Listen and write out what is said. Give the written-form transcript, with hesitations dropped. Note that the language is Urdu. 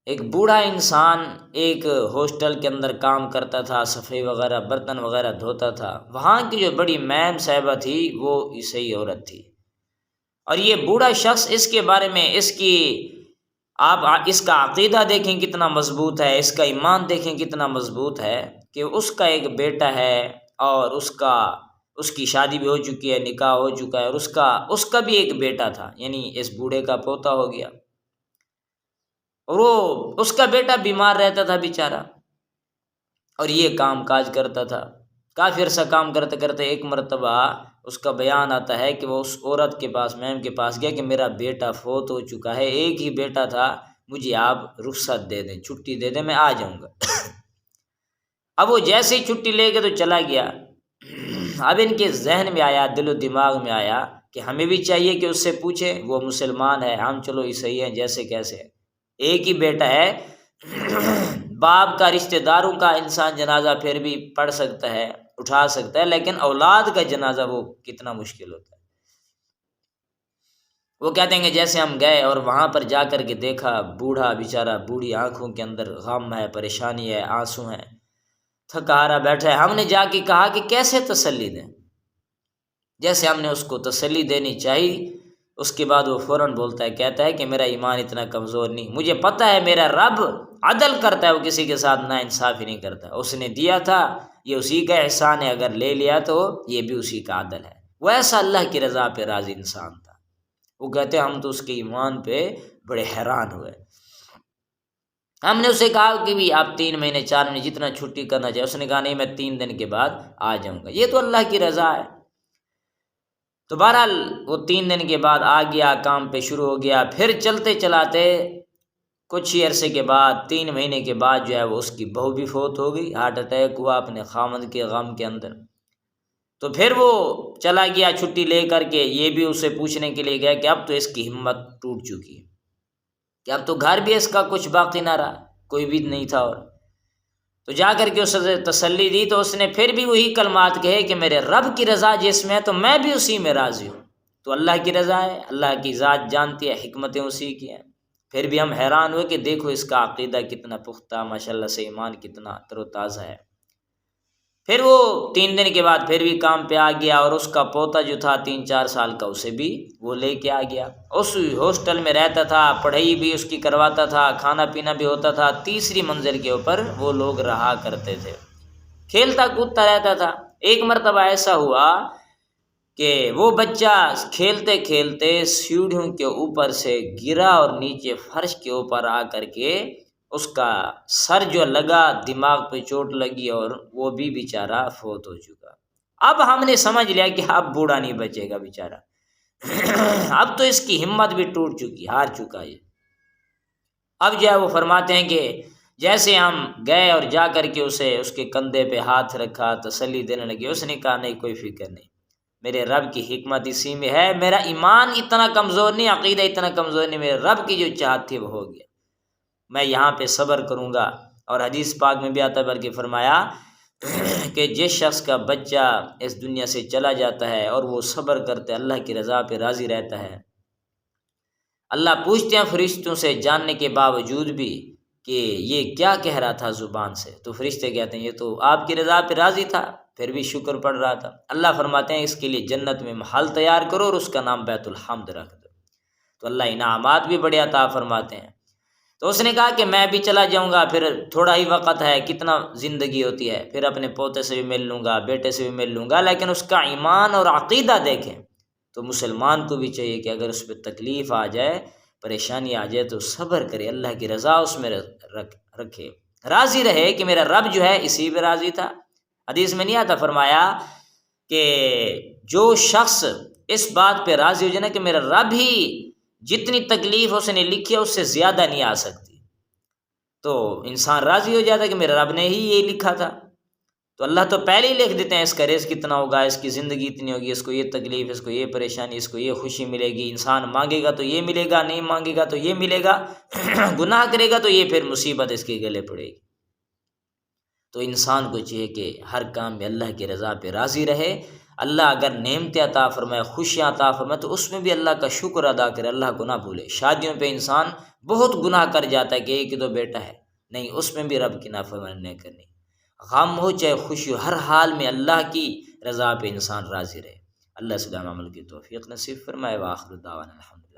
ایک بوڑھا انسان ایک ہاسٹل کے اندر کام کرتا تھا، صفائی وغیرہ برتن وغیرہ دھوتا تھا۔ وہاں کی جو بڑی میم صاحبہ تھی وہ عیسائی عورت تھی، اور یہ بوڑھا شخص اس کے بارے میں آپ اس کا عقیدہ دیکھیں کتنا مضبوط ہے، اس کا ایمان دیکھیں کتنا مضبوط ہے کہ اس کا ایک بیٹا ہے اور اس کی شادی بھی ہو چکی ہے، نکاح ہو چکا ہے، اور اس کا بھی ایک بیٹا تھا، یعنی اس بوڑھے کا پوتا ہو گیا، اور اس کا بیٹا بیمار رہتا تھا بیچارہ، اور یہ کام کاج کرتا تھا۔ کافی عرصہ کام کرتے کرتے ایک مرتبہ اس کا بیان آتا ہے کہ وہ اس عورت کے پاس، میم کے پاس گیا کہ میرا بیٹا فوت ہو چکا ہے، ایک ہی بیٹا تھا، مجھے آپ رخصت دے دیں، چھٹی دے دیں، میں آ جاؤں گا۔ اب وہ جیسے ہی چھٹی لے کے تو چلا گیا۔ اب ان کے ذہن میں آیا، دل و دماغ میں آیا کہ ہمیں بھی چاہیے کہ اس سے پوچھیں، وہ مسلمان ہے، ہم چلو عیسائی ہیں، جیسے کیسے ایک ہی بیٹا ہے، باپ کا، رشتہ داروں کا انسان جنازہ پھر بھی پڑھ سکتا ہے، اٹھا سکتا ہے، لیکن اولاد کا جنازہ وہ کتنا مشکل ہوتا ہے۔ وہ کہتے ہیں کہ جیسے ہم گئے اور وہاں پر جا کر کے دیکھا، بوڑھا بیچارہ، بوڑھی آنکھوں کے اندر غم ہے، پریشانی ہے، آنسو ہیں، تھکا ہارا بیٹھا ہے۔ ہم نے جا کے کہا کہ کیسے تسلی دیں، جیسے ہم نے اس کو تسلی دینی چاہیے، اس کے بعد وہ فوراً بولتا ہے، کہتا ہے کہ میرا ایمان اتنا کمزور نہیں، مجھے پتہ ہے میرا رب عدل کرتا ہے، وہ کسی کے ساتھ نا انصافی نہیں کرتا، اس نے دیا تھا، یہ اسی کا احسان ہے، اگر لے لیا تو یہ بھی اسی کا عدل ہے۔ وہ ایسا اللہ کی رضا پہ راضی انسان تھا۔ وہ کہتے ہیں ہم تو اس کے ایمان پہ بڑے حیران ہوئے۔ ہم نے اسے کہا کہ بھی آپ 3 مہینے 4 مہینے جتنا چھٹی کرنا چاہیے، اس نے کہا نہیں، میں 3 دن کے بعد آ جاؤں گا، یہ تو اللہ کی رضا ہے۔ تو بہرحال وہ 3 دن کے بعد آ گیا، کام پہ شروع ہو گیا، پھر چلتے چلاتے کچھ ہی عرصے کے بعد، 3 مہینے کے بعد جو ہے وہ اس کی بہو بھی فوت ہو گئی، ہارٹ اٹیک ہوا اپنے خامند کے غم کے اندر۔ تو پھر وہ چلا گیا چھٹی لے کر کے، یہ بھی اسے پوچھنے کے لیے گیا کہ اب تو اس کی ہمت ٹوٹ چکی ہے، کہ اب تو گھر بھی اس کا کچھ باقی نہ رہا، کوئی بھی نہیں تھا، اور تو جا کر کے اسے تسلی دی، تو اس نے پھر بھی وہی کلمات کہے کہ میرے رب کی رضا جس میں ہے تو میں بھی اسی میں راضی ہوں۔ تو اللہ کی رضا ہے، اللہ کی ذات جانتی ہے، حکمتیں اسی کی ہیں۔ پھر بھی ہم حیران ہوئے کہ دیکھو اس کا عقیدہ کتنا پختہ، ماشاءاللہ سے ایمان کتنا تر و تازہ ہے۔ پھر وہ 3 دن کے بعد پھر بھی کام پہ آ گیا، اور اس کا پوتا جو تھا 3-4 سال کا، اسے بھی وہ لے کے آ گیا۔ اس ہاسٹل میں رہتا تھا، پڑھائی بھی اس کی کرواتا تھا، کھانا پینا بھی ہوتا تھا، 3ری منزل کے اوپر وہ لوگ رہا کرتے تھے، کھیلتا کودتا رہتا تھا۔ ایک مرتبہ ایسا ہوا کہ وہ بچہ کھیلتے کھیلتے سیڑھیوں کے اوپر سے گرا، اور نیچے فرش کے اوپر آ کر کے اس کا سر جو لگا، دماغ پہ چوٹ لگی، اور وہ بھی بیچارہ فوت ہو چکا۔ اب ہم نے سمجھ لیا کہ اب بوڑھا نہیں بچے گا بیچارہ، اب تو اس کی ہمت بھی ٹوٹ چکی، ہار چکا یہ۔ اب جو ہے وہ فرماتے ہیں کہ جیسے ہم گئے اور جا کر کے اس کے کندھے پہ ہاتھ رکھا، تسلی دینے لگے، اس نے کہا نہیں، کوئی فکر نہیں، میرے رب کی حکمت اسی میں ہے، میرا ایمان اتنا کمزور نہیں، عقیدہ اتنا کمزور نہیں، میرے رب کی جو چاہت تھی وہ ہو گیا، میں یہاں پہ صبر کروں گا۔ اور حدیث پاک میں بھی آتا ہے، بلکہ فرمایا کہ جس شخص کا بچہ اس دنیا سے چلا جاتا ہے اور وہ صبر کرتے اللہ کی رضا پہ راضی رہتا ہے، اللہ پوچھتے ہیں فرشتوں سے جاننے کے باوجود بھی کہ یہ کیا کہہ رہا تھا زبان سے، تو فرشتے کہتے ہیں یہ تو آپ کی رضا پہ راضی تھا، پھر بھی شکر پڑھ رہا تھا۔ اللہ فرماتے ہیں اس کے لیے جنت میں محل تیار کرو اور اس کا نام بیت الحمد رکھ دو، تو اللہ انعامات بھی بڑے عطا فرماتے ہیں۔ تو اس نے کہا کہ میں بھی چلا جاؤں گا، پھر تھوڑا ہی وقت ہے، کتنا زندگی ہوتی ہے، پھر اپنے پوتے سے بھی مل لوں گا، بیٹے سے بھی مل لوں گا، لیکن اس کا ایمان اور عقیدہ دیکھیں۔ تو مسلمان کو بھی چاہیے کہ اگر اس پہ تکلیف آ جائے، پریشانی آ جائے، تو صبر کرے، اللہ کی رضا اس میں رکھے، راضی رہے کہ میرا رب جو ہے اسی پہ راضی تھا۔ حدیث میں نہیں آتا، فرمایا کہ جو شخص اس بات پہ راضی ہو جائے نا کہ میرا رب ہی جتنی تکلیف اس نے لکھی ہے اس سے زیادہ نہیں آ سکتی، تو انسان راضی ہو جاتا ہے کہ میرے رب نے ہی یہ لکھا تھا، تو اللہ تو پہلے ہی لکھ دیتے ہیں اس کا رزق کتنا ہوگا، اس کی زندگی اتنی ہوگی، اس کو یہ تکلیف، اس کو یہ پریشانی، اس کو یہ خوشی ملے گی، انسان مانگے گا تو یہ ملے گا، نہیں مانگے گا تو یہ ملے گا، گناہ کرے گا تو یہ پھر مصیبت اس کے گلے پڑے گی۔ تو انسان کو چاہیے کہ ہر کام میں اللہ کی رضا پہ راضی رہے، اللہ اگر نعمتیں عطا فرمائے، خوشیاں عطا فرمائے تو اس میں بھی اللہ کا شکر ادا کرے، اللہ کو نہ بھولے۔ شادیوں پہ انسان بہت گناہ کر جاتا ہے کہ ایک ہی تو بیٹا ہے، نہیں، اس میں بھی رب کی نافرمانی نہیں کرنی۔ غم ہو چاہے خوشی ہو، ہر حال میں اللہ کی رضا پہ انسان راضی رہے۔ اللہ سے عمل کی توفیق نصیب فرمائے۔ وآخر دعوانا الحمد۔